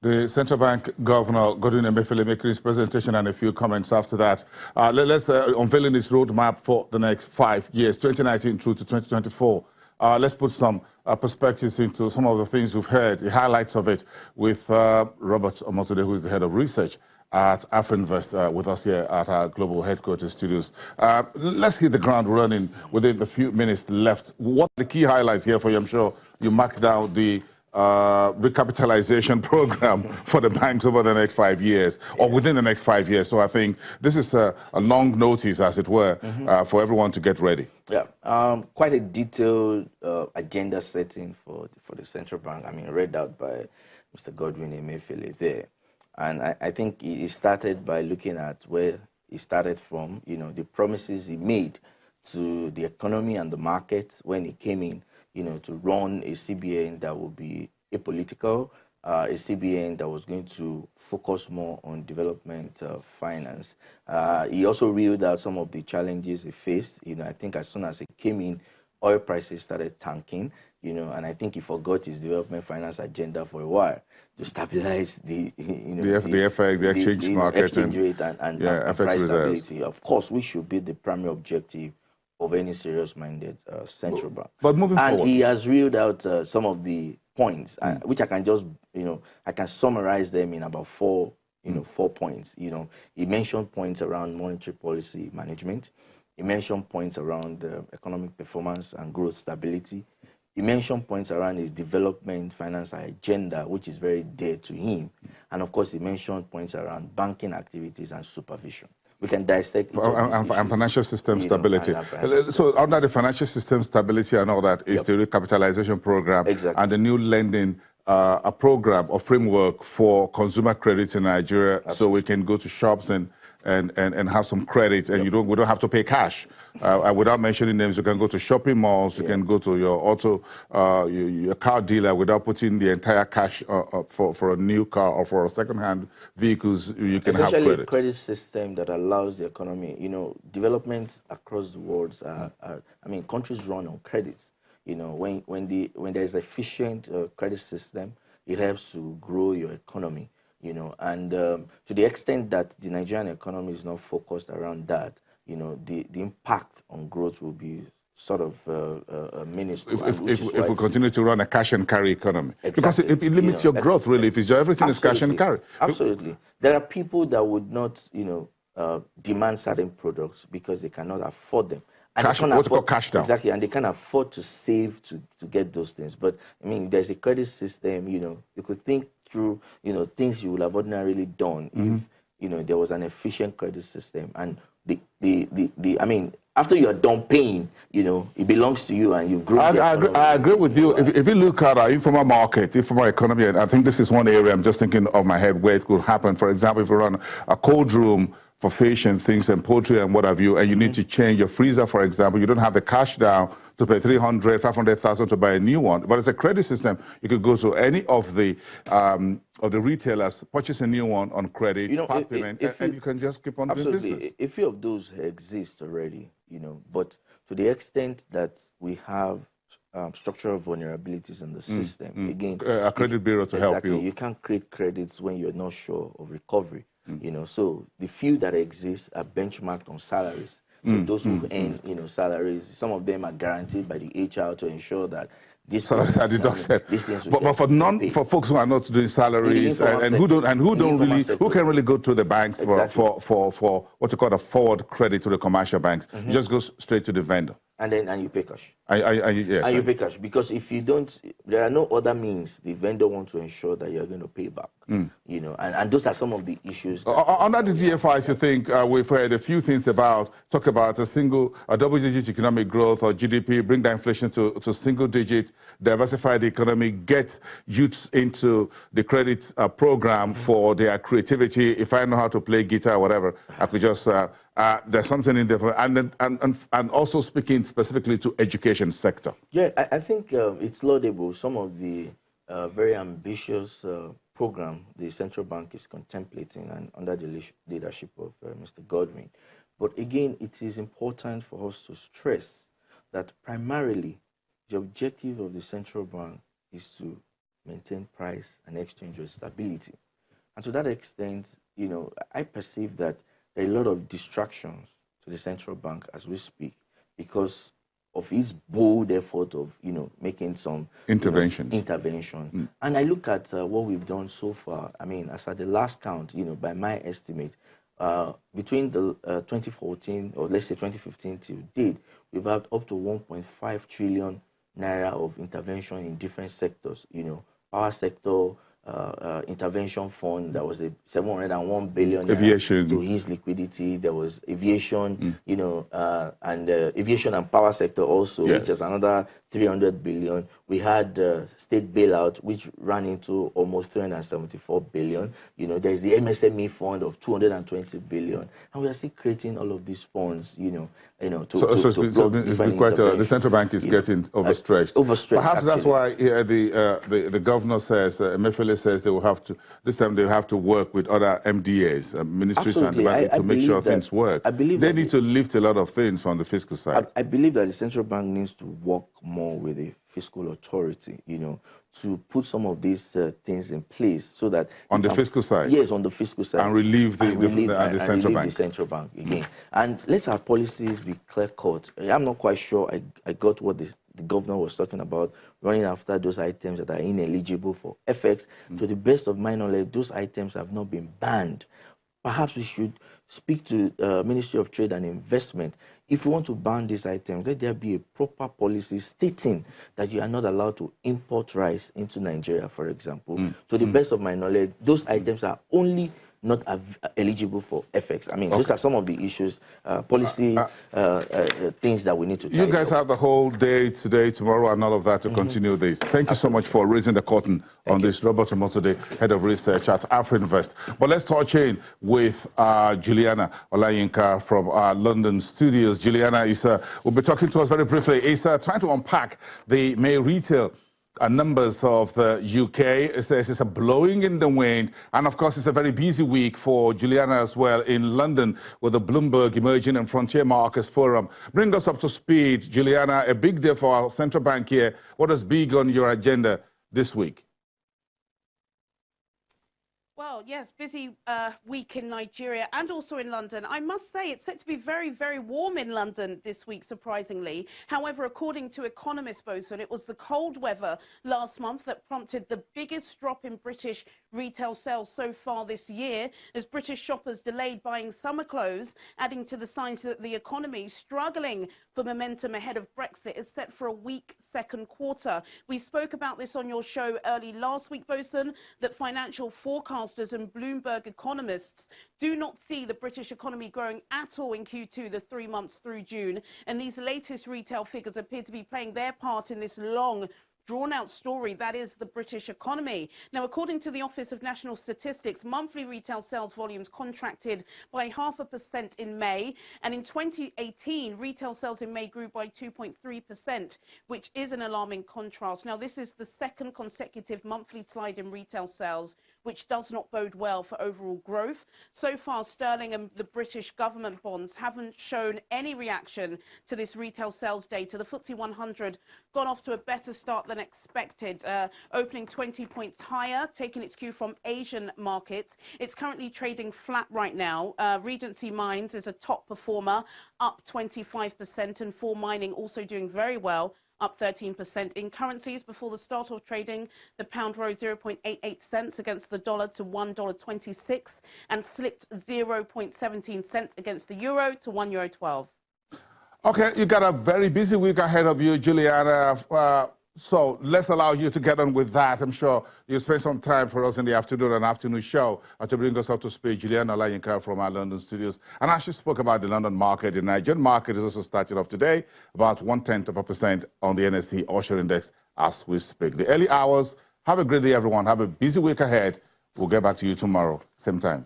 The Central Bank Governor, Godwin Emefiele, making his presentation and a few comments after that. Let's unveiling this roadmap for the next 5 years, 2019 through to 2024. Let's put some perspectives into some of the things we've heard, the highlights of it, with Robert Omotunde, who is the head of research at Afrinvest, with us here at our global headquarters studios. Let's hit the ground running within the few minutes left. What are the key highlights here for you? I'm sure you marked down the recapitalization program for the banks over the next 5 years, or within the next 5 years. So I think this is a long notice, as it were, for everyone to get ready. Yeah, quite a detailed agenda setting for the central bank. I mean, read out by Mr. Godwin Emefiele there. And I think he started by looking at where he started from, the promises he made to the economy and the market when he came in, to run a CBN that would be apolitical, a CBN that was going to focus more on development finance. He also reeled out some of the challenges he faced. I think as soon as he came in, oil prices started tanking, and I think he forgot his development finance agenda for a while to stabilize the FX, the exchange market, exchange rate and FX price reserves. stability. Of course, we should be the primary objective of any serious-minded central bank. But moving forward, he has reeled out some of the points, which I can just, I can summarize them in about 4 points. He mentioned points around monetary policy management. He mentioned points around economic performance and growth stability. He mentioned points around his development finance agenda, which is very dear to him. And of course, he mentioned points around banking activities and supervision. We can dissect and financial system stability. So under the financial system stability and all that is the recapitalization program and the new lending a program or framework for consumer credit in Nigeria. Absolutely. So we can go to shops and have some credit, and we don't have to pay cash. Without mentioning names, you can go to shopping malls, you can go to your your car dealer without putting the entire cash for a new car or for a second-hand vehicles. You can have credit. A credit system that allows the economy. Development across the world. I mean, countries run on credits. When there's efficient credit system, it helps to grow your economy. And to the extent that the Nigerian economy is not focused around that, the impact on growth will be sort of minuscule. If we continue to run a cash and carry economy. Because it limits your growth, really, if everything is cash and carry. Absolutely. There are people that would not, demand certain products because they cannot afford them. And cash, what's called cash down. Exactly, and they can afford to save to get those things. But, I mean, there's a credit system, you could think through, things you would have ordinarily done if, there was an efficient credit system. And I mean, after you are done paying, it belongs to you and you grow. I agree with you. If you look at our informal market, informal economy, and I think this is one area I'm just thinking of my head where it could happen. For example, if you run a cold room for fish and things and poultry and what have you, and you need to change your freezer, for example, you don't have the cash down to pay 300, 500,000 to buy a new one. But it's a credit system. You could go to any of the retailers, purchase a new one on credit, part payment, and you can just keep on doing business. A few of those exist already, but to the extent that we have structural vulnerabilities in the system, again, a credit bureau to help you. You can't create credits when you're not sure of recovery. So the few that exist are benchmarked on salaries. So those who earn, salaries, some of them are guaranteed by the HR to ensure that this. But for folks who are not doing salaries and who can really go to the banks for what you call a forward credit to the commercial banks, you just go straight to the vendor. And you pay cash. Yes, you pay cash, because if you don't, there are no other means. The vendor wants to ensure that you're going to pay back. And those are some of the issues. Under the DFIs, you think we've heard a few things talk about a double-digit economic growth or GDP, bring the inflation to single-digit, diversify the economy, get youth into the credit program for their creativity. If I know how to play guitar or whatever, I could just. There's something in there, and also speaking specifically to education sector. Yeah, I think it's laudable. Some of the very ambitious program the central bank is contemplating and under the leadership of Mr. Godwin. But again, it is important for us to stress that primarily the objective of the central bank is to maintain price and exchange rate stability. And to that extent, you know, I perceive that there are a lot of distractions to the central bank as we speak because of its bold effort of, you know, making some intervention. And I look at what we've done so far. I mean, as at the last count, you know, by my estimate, between the 2014 or let's say 2015 till date, we've had up to 1.5 trillion naira of intervention in different sectors. You know, power sector, intervention fund, there was a 701 billion aviation to ease liquidity. There was aviation, you know, and aviation and power sector also, which is another 300 billion. We had state bailout, which ran into almost 374 billion. You know, there's the MSME fund of 220 billion, and we are still creating all of these funds. You know, to the central bank is getting overstretched. Perhaps that's why the governor says, Emefiele says they will have to this time they have to work with other MDAs, ministries and departments to make sure things work. I believe they need to lift a lot of things from the fiscal side. I believe that the central bank needs to work more with the fiscal authority, you know, to put some of these things in place so that on the fiscal side, yes, on the fiscal side, and relieve the central bank again. And let our policies be clear cut. I'm not quite sure I got what the governor was talking about, running after those items that are ineligible for FX. To the best of my knowledge, those items have not been banned. Perhaps we should speak to Ministry of Trade and Investment. If you want to ban these items, let there be a proper policy stating that you are not allowed to import rice into Nigeria, for example. To the best of my knowledge, those items are only not eligible for FX. I mean, those are some of the issues, policy things that we need to. You guys have the whole day today, tomorrow, and all of that to continue this. Thank you so much for raising the curtain on this. Robert Omotunde, Head of Research at Afrinvest. But let's touch in with Juliana Olayinka from our London studios. Juliana will be talking to us very briefly. Is trying to unpack the May retail numbers of the UK. It's a blowing in the wind, and of course it's a very busy week for Juliana as well in London with the Bloomberg Emerging and Frontier Markets Forum. Bring us up to speed, Juliana. A big day for our central bank here. What is big on your agenda this week? Well, yes, busy week in Nigeria and also in London. I must say it's set to be very, very warm in London this week, surprisingly. However, according to economist Bosun, it was the cold weather last month that prompted the biggest drop in British retail sales so far this year, as British shoppers delayed buying summer clothes, adding to the signs that the economy, struggling for momentum ahead of Brexit, is set for a weak second quarter. We spoke about this on your show early last week, Bosun, that financial forecasters and Bloomberg economists do not see the British economy growing at all in Q2, the 3 months through June. And these latest retail figures appear to be playing their part in this long, drawn-out story that is the British economy. Now, according to the Office of National Statistics, monthly retail sales volumes contracted by 0.5% in May, and in 2018, retail sales in May grew by 2.3%, which is an alarming contrast. Now, this is the second consecutive monthly slide in retail sales, which does not bode well for overall growth. So far, sterling and the British government bonds haven't shown any reaction to this retail sales data. The FTSE 100 got off to a better start than expected, opening 20 points higher, taking its cue from Asian markets. It's currently trading flat right now. Regency Mines is a top performer, up 25%, and For Mining also doing very well, up 13%. In currencies, before the start of trading, the pound rose 0.88 cents against the dollar to $1.26 and slipped 0.17 cents against the euro to €1.12. Okay, you got a very busy week ahead of you, Juliana. So let's allow you to get on with that. I'm sure you'll spend some time for us in the afternoon, an afternoon show, to bring us up to speed. Juliana Olayinka from our London studios. And as she spoke about the London market, the Nigerian market is also starting off today, about 0.1% on the NSE Offshore Index as we speak. The early hours. Have a great day, everyone. Have a busy week ahead. We'll get back to you tomorrow, same time.